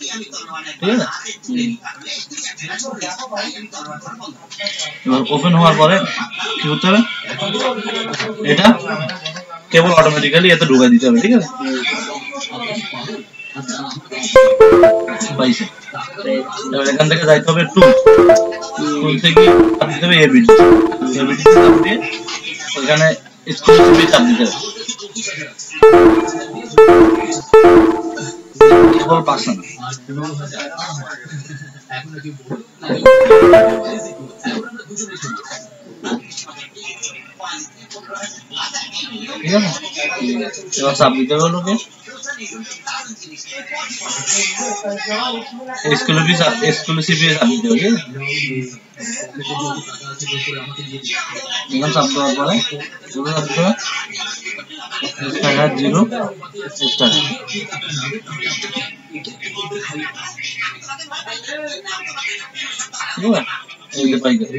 ঠিক আছে এবার ওপেন হওয়ার পরে কি করতে হবে এটা কেবল অটোমেটিক্যালি এতে ঢুকাই দিতে হবে ঠিক আছে পাইছে এবার এখান থেকে যাইতে হবে টুল থেকে চাপ দিতে হবে এবিডি চাপ দিয়ে ওখানে এক্সক্লুসিভলি চাপ দিতে হবে কেবল পার্সন ঠিক আছে এবার চাপ দিতে হবে লোকে এক্সক্লুসিভ চাপ দিতে হবে এখানে চাপ দেওয়ার পরে চাপ দিতে হবে স্টার্ট 0 স্টার্ট ঠিক আছে এই যে পাই গেল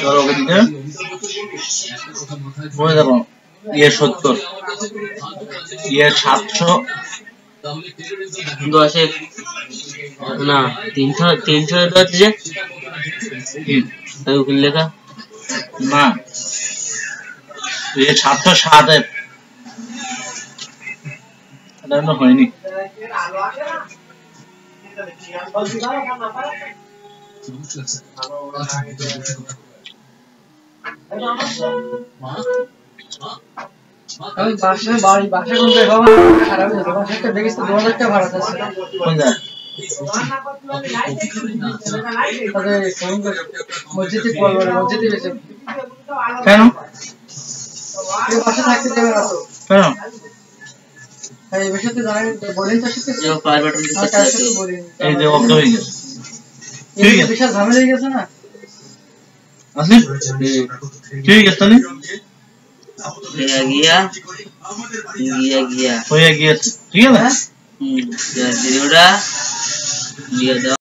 এবার ওকে দিতে বলে দেবো ইয়ে 70 ইয়ে 700 10 না 300 হচ্ছে যে ওখানে লেখা না ইয়ে 707 এটা না হয়নি আমি বাসা কোন জায়গা খারাপ হয়ে গেল বাসাটা দেখিস তো 2000 টাকা ভাড়া আছে কোন জায়গা তাহলে ফোন করে মসজিদে বলবো মসজিদে গেছে কেন এই বাসা থাকতে দেবে না তো কেন এই বিষয়তে জানেন বলেন তার সাথে যে ফায়ার বাটন দিতে আছে এই যে অফ হয়ে গেছে ঠিক আছে বিশাল ঝামেলা হয়ে গেছে না আসলে ঠিক আছে তাহলে গিয়া হয়ে গিয়েছে ঠিক আছে জিরোটা দিয়ে দাও